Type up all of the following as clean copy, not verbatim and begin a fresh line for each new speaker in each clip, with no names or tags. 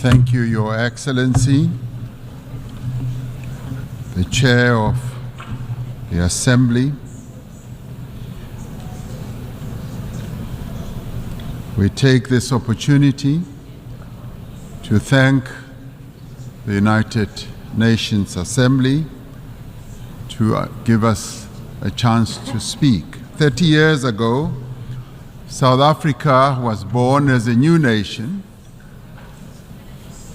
Thank you, Your Excellency, the Chair of the Assembly. We take this opportunity to thank the United Nations Assembly to give us a chance to speak. 30 years ago, South Africa was born as a new nation,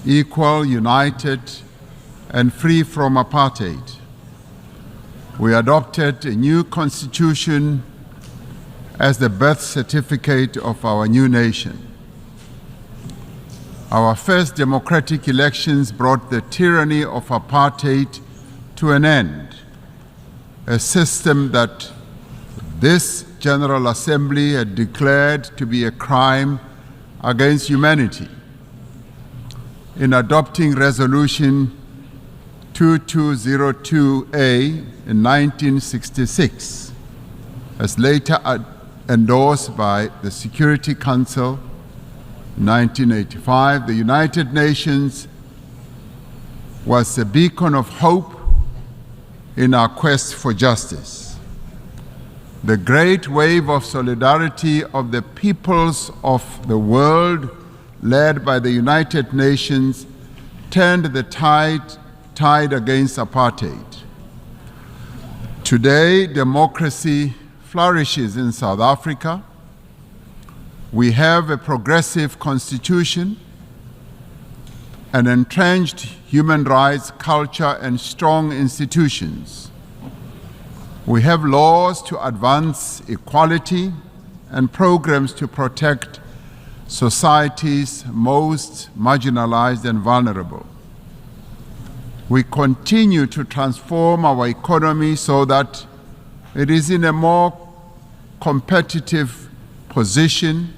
equal, united, and free from apartheid. We adopted a new constitution as the birth certificate of our new nation. Our first democratic elections brought the tyranny of apartheid to an end, a system that this General Assembly had declared to be a crime against humanity. In adopting Resolution 2202A in 1966, as later endorsed by the Security Council in 1985, the United Nations was a beacon of hope in our quest for justice. The great wave of solidarity of the peoples of the world, led by the United Nations, turned the tide against apartheid. Today, democracy flourishes in South Africa. We have a progressive constitution, an entrenched human rights culture, and strong institutions. We have laws to advance equality and programs to protect society's most marginalized and vulnerable. We continue to transform our economy so that it is in a more competitive position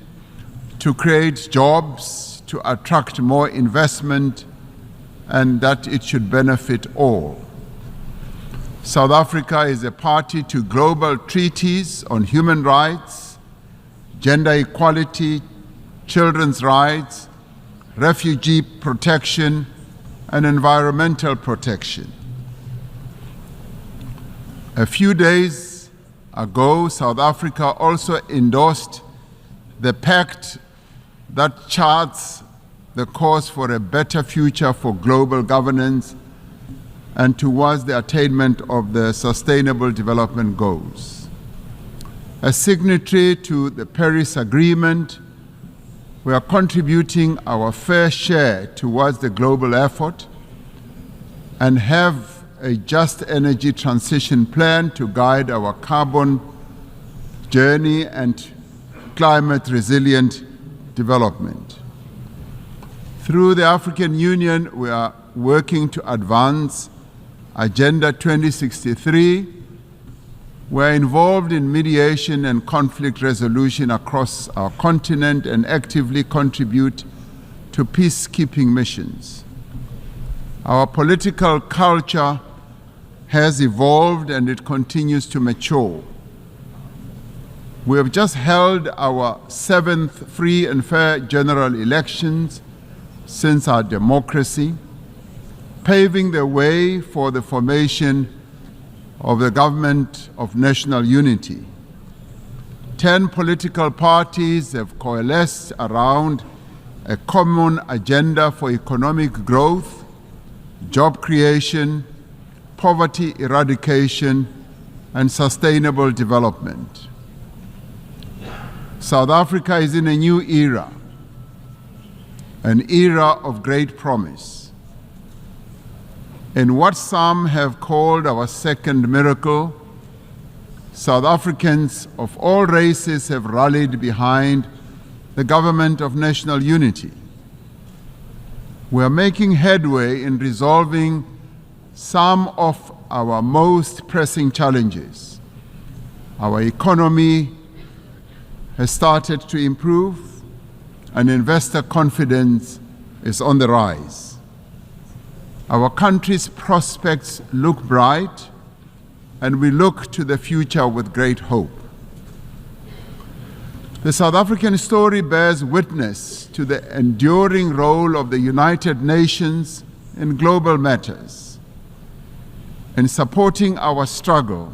to create jobs, to attract more investment, and that it should benefit all. South Africa is a party to global treaties on human rights, gender equality, children's rights, refugee protection, and environmental protection. A few days ago, South Africa also endorsed the pact that charts the course for a better future for global governance and towards the attainment of the Sustainable Development Goals. As signatory to the Paris Agreement, we are contributing our fair share towards the global effort and have a just energy transition plan to guide our carbon journey and climate resilient development. Through the African Union, we are working to advance Agenda 2063. We're involved in mediation and conflict resolution across our continent and actively contribute to peacekeeping missions. Our political culture has evolved and it continues to mature. We have just held our 7th free and fair general elections since our democracy, paving the way for the formation of the Government of National Unity. 10 political parties have coalesced around a common agenda for economic growth, job creation, poverty eradication, and sustainable development. South Africa is in a new era, an era of great promise. In what some have called our second miracle, South Africans of all races have rallied behind the Government of National Unity. We are making headway in resolving some of our most pressing challenges. Our economy has started to improve, and investor confidence is on the rise. Our country's prospects look bright, and we look to the future with great hope. The South African story bears witness to the enduring role of the United Nations in global matters. In supporting our struggle,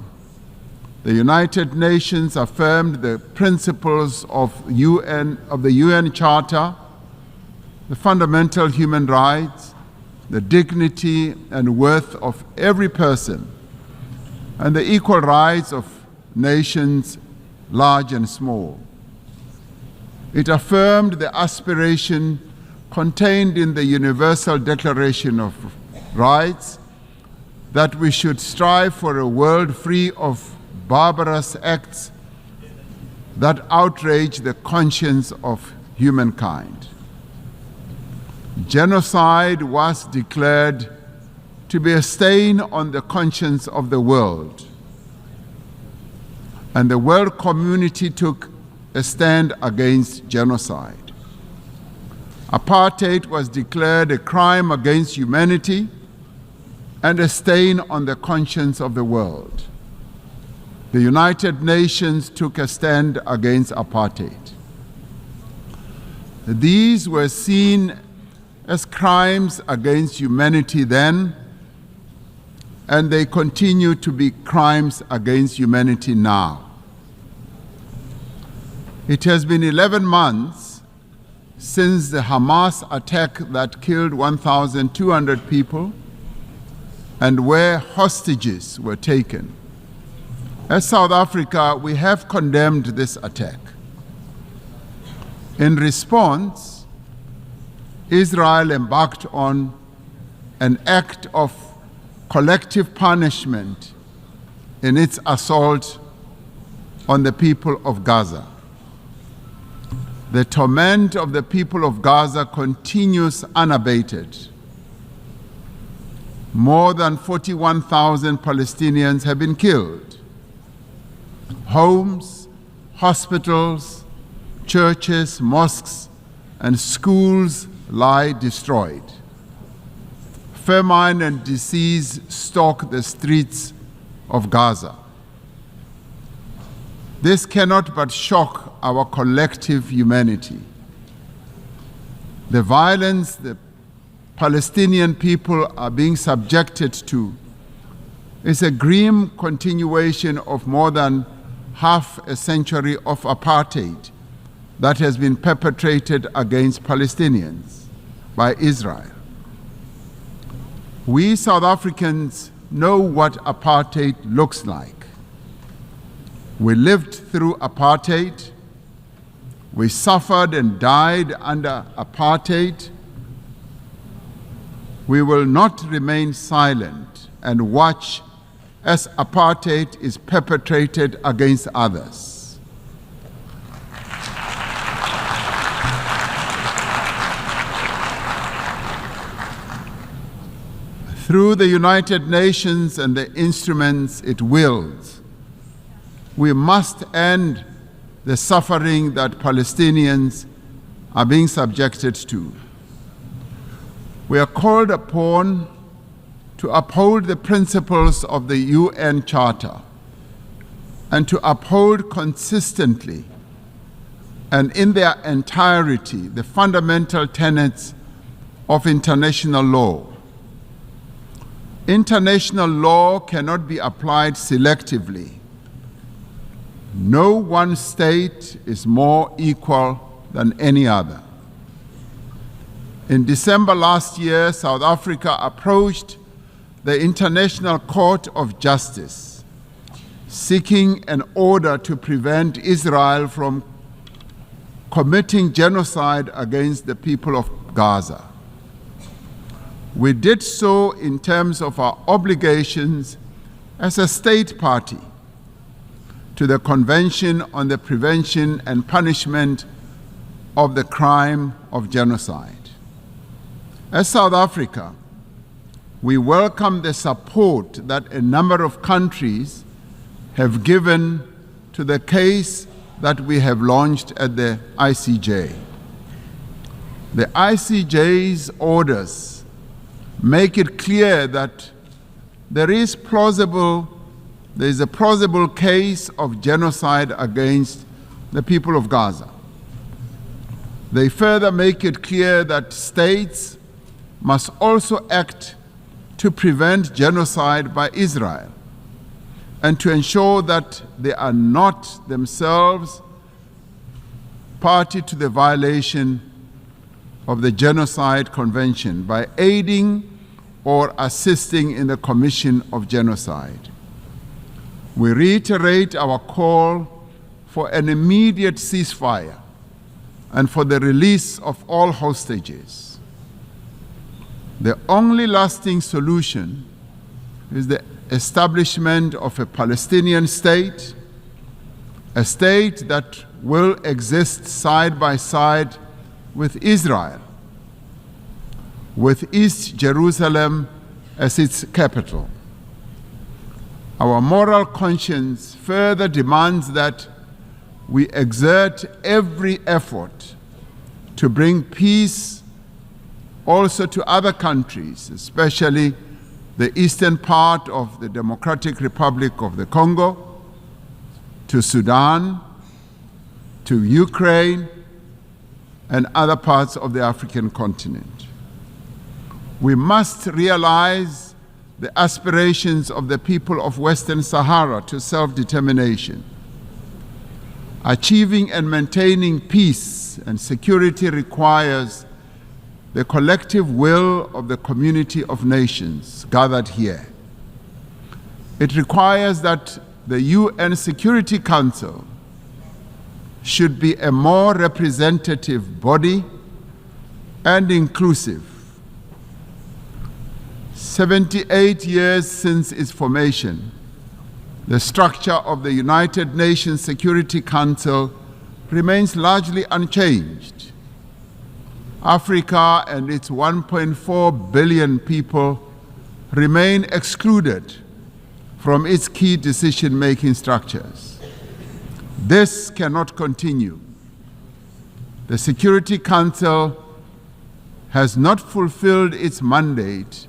the United Nations affirmed the principles of the UN Charter, the fundamental human rights, the dignity and worth of every person, and the equal rights of nations large and small. It affirmed the aspiration contained in the Universal Declaration of Rights that we should strive for a world free of barbarous acts that outrage the conscience of humankind. Genocide was declared to be a stain on the conscience of the world, and the world community took a stand against genocide. Apartheid was declared a crime against humanity and a stain on the conscience of the world. The United Nations took a stand against apartheid. These were seen as crimes against humanity then, and they continue to be crimes against humanity now. It has been 11 months since the Hamas attack that killed 1,200 people and where hostages were taken. As South Africa, we have condemned this attack. In response, Israel embarked on an act of collective punishment in its assault on the people of Gaza. The torment of the people of Gaza continues unabated. More than 41,000 Palestinians have been killed. Homes, hospitals, churches, mosques, and schools lie destroyed. Famine and disease stalk the streets of Gaza. This cannot but shock our collective humanity. The violence the Palestinian people are being subjected to is a grim continuation of more than half a century of apartheid that has been perpetrated against Palestinians by Israel. We South Africans know what apartheid looks like. We lived through apartheid. We suffered and died under apartheid. We will not remain silent and watch as apartheid is perpetrated against others. Through the United Nations and the instruments it wields, we must end the suffering that Palestinians are being subjected to. We are called upon to uphold the principles of the UN Charter and to uphold consistently and in their entirety the fundamental tenets of international law. International law cannot be applied selectively. No one state is more equal than any other. In December last year, South Africa approached the International Court of Justice, seeking an order to prevent Israel from committing genocide against the people of Gaza. We did so in terms of our obligations as a state party to the Convention on the Prevention and Punishment of the Crime of Genocide. As South Africa, we welcome the support that a number of countries have given to the case that we have launched at the ICJ. The ICJ's orders make it clear that there is a plausible case of genocide against the people of Gaza. They further make it clear that states must also act to prevent genocide by Israel and to ensure that they are not themselves party to the violation of the Genocide Convention by aiding or assisting in the commission of genocide. We reiterate our call for an immediate ceasefire and for the release of all hostages. The only lasting solution is the establishment of a Palestinian state, a state that will exist side by side with Israel, with East Jerusalem as its capital. Our moral conscience further demands that we exert every effort to bring peace also to other countries, especially the eastern part of the Democratic Republic of the Congo, to Sudan, to Ukraine, and other parts of the African continent. We must realize the aspirations of the people of Western Sahara to self-determination. Achieving and maintaining peace and security requires the collective will of the community of nations gathered here. It requires that the UN Security Council should be a more representative body and inclusive. 78 years since its formation, the structure of the United Nations Security Council remains largely unchanged. Africa and its 1.4 billion people remain excluded from its key decision-making structures. This cannot continue. The Security Council has not fulfilled its mandate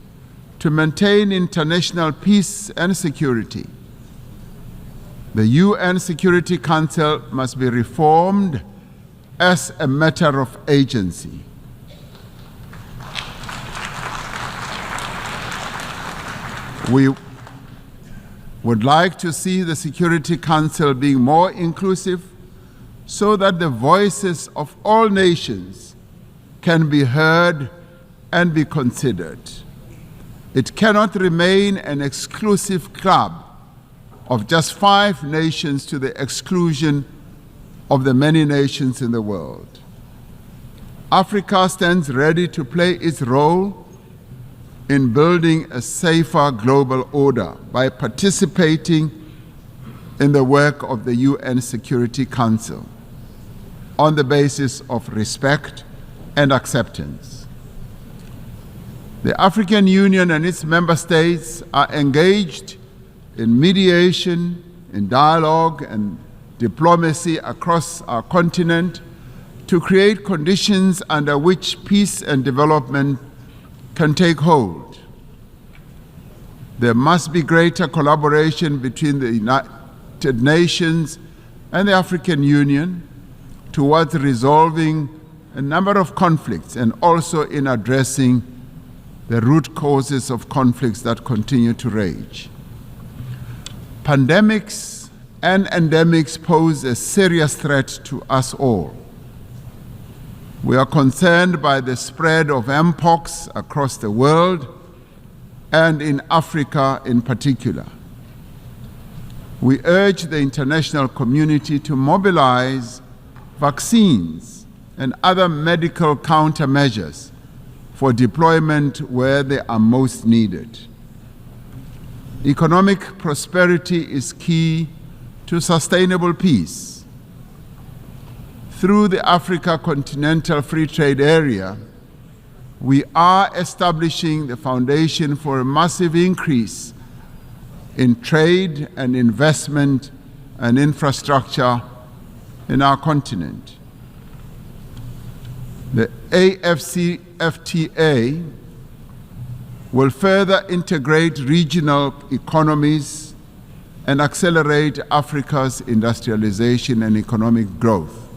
to maintain international peace and security. The UN Security Council must be reformed as a matter of agency. We would like to see the Security Council being more inclusive so that the voices of all nations can be heard and be considered. It cannot remain an exclusive club of just 5 nations to the exclusion of the many nations in the world. Africa stands ready to play its role in building a safer global order by participating in the work of the UN Security Council on the basis of respect and acceptance. The African Union and its member states are engaged in mediation, in dialogue and diplomacy across our continent to create conditions under which peace and development can take hold. There must be greater collaboration between the United Nations and the African Union towards resolving a number of conflicts and also in addressing the root causes of conflicts that continue to rage. Pandemics and endemics pose a serious threat to us all. We are concerned by the spread of mpox across the world and in Africa in particular. We urge the international community to mobilize vaccines and other medical countermeasures for deployment where they are most needed. Economic prosperity is key to sustainable peace. Through the Africa Continental Free Trade Area, we are establishing the foundation for a massive increase in trade and investment and infrastructure in our continent. The AFCFTA will further integrate regional economies and accelerate Africa's industrialization and economic growth.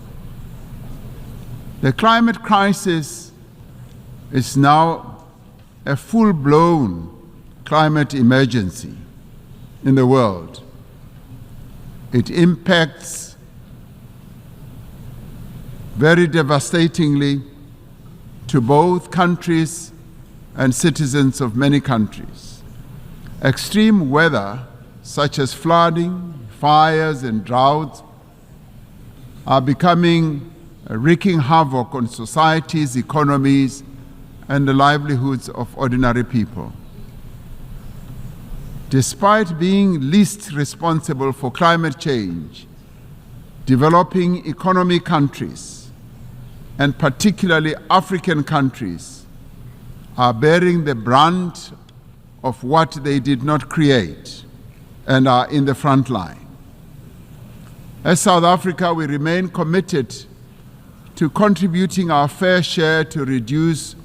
The climate crisis is now a full-blown climate emergency in the world. It impacts very devastatingly to both countries and citizens of many countries. Extreme weather, such as flooding, fires, and droughts, are becoming wreaking havoc on societies, economies, and the livelihoods of ordinary people. Despite being least responsible for climate change, developing economy countries, and particularly African countries, are bearing the brunt of what they did not create and are in the front line. As South Africa, we remain committed to contributing our fair share to reduce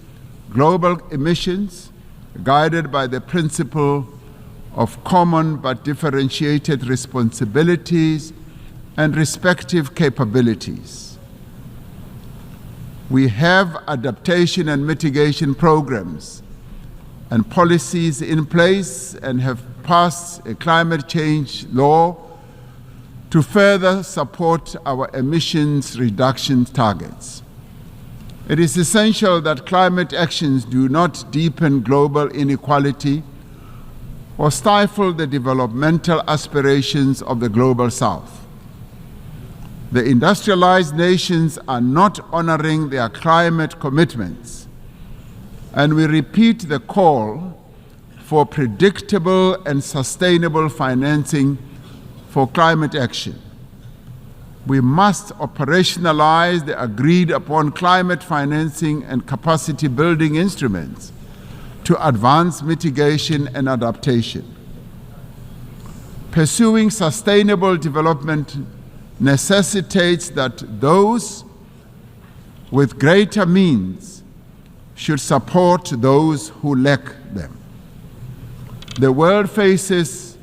global emissions, guided by the principle of common but differentiated responsibilities and respective capabilities. We have adaptation and mitigation programs and policies in place and have passed a climate change law to further support our emissions reduction targets. It is essential that climate actions do not deepen global inequality or stifle the developmental aspirations of the Global South. The industrialized nations are not honoring their climate commitments, and we repeat the call for predictable and sustainable financing for climate action. We must operationalize the agreed-upon climate financing and capacity building instruments to advance mitigation and adaptation. Pursuing sustainable development necessitates that those with greater means should support those who lack them. The world faces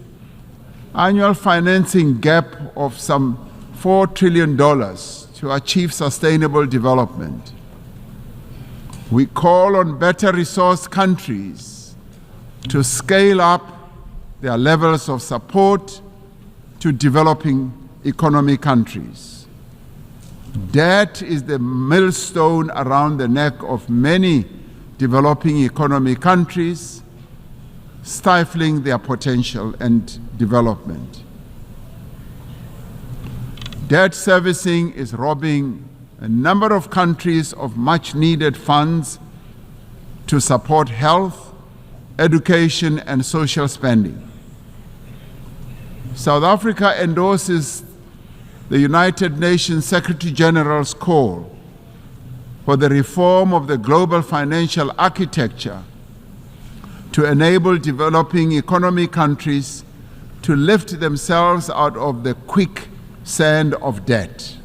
annual financing gap of some $4 trillion to achieve sustainable development. We call on better resourced countries to scale up their levels of support to developing economy countries. Debt is the millstone around the neck of many developing economy countries, stifling their potential and development. Debt servicing is robbing a number of countries of much-needed funds to support health, education, and social spending. South Africa endorses the United Nations Secretary General's call for the reform of the global financial architecture to enable developing economy countries to lift themselves out of the quicksand of debt.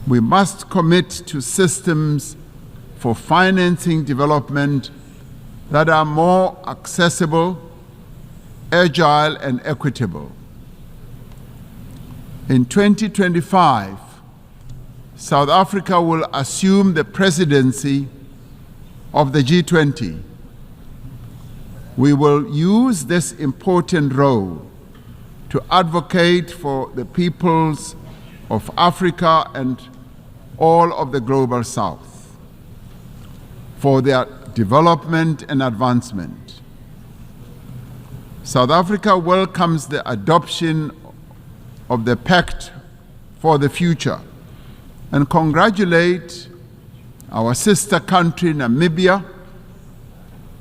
We must commit to systems for financing development that are more accessible, agile, and equitable. In 2025, South Africa will assume the presidency of the G20. We will use this important role to advocate for the peoples of Africa and all of the Global South, for their development and advancement. South Africa welcomes the adoption of the Pact for the Future and congratulate our sister country, Namibia,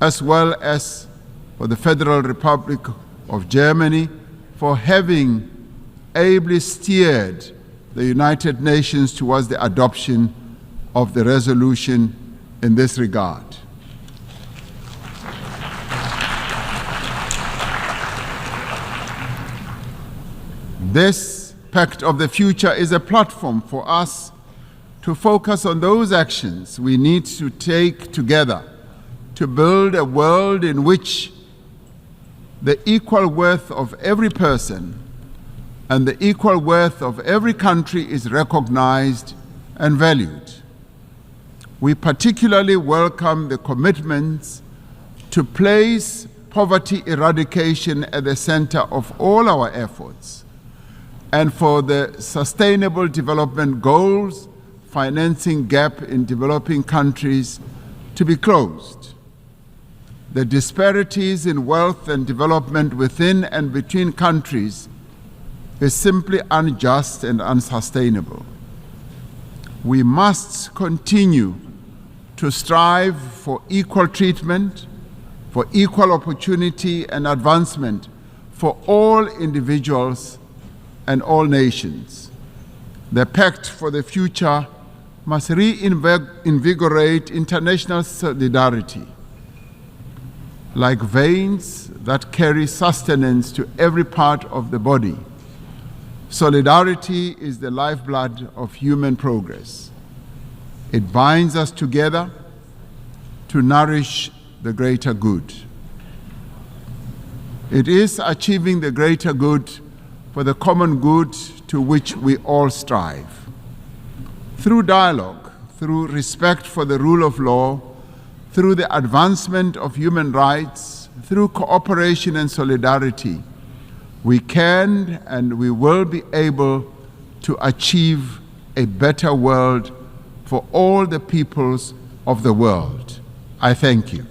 as well as for the Federal Republic of Germany for having ably steered the United Nations towards the adoption of the resolution in this regard. This Pact of the Future is a platform for us to focus on those actions we need to take together to build a world in which the equal worth of every person and the equal worth of every country is recognized and valued. We particularly welcome the commitments to place poverty eradication at the center of all our efforts, and for the Sustainable Development Goals financing gap in developing countries to be closed. The disparities in wealth and development within and between countries is simply unjust and unsustainable. We must continue to strive for equal treatment, for equal opportunity and advancement for all individuals and all nations. The Pact for the Future must reinvigorate international solidarity, like veins that carry sustenance to every part of the body. Solidarity is the lifeblood of human progress. It binds us together to nourish the greater good. It is achieving the greater good for the common good to which we all strive. Through dialogue, through respect for the rule of law, through the advancement of human rights, through cooperation and solidarity, we can and we will be able to achieve a better world for all the peoples of the world. I thank you.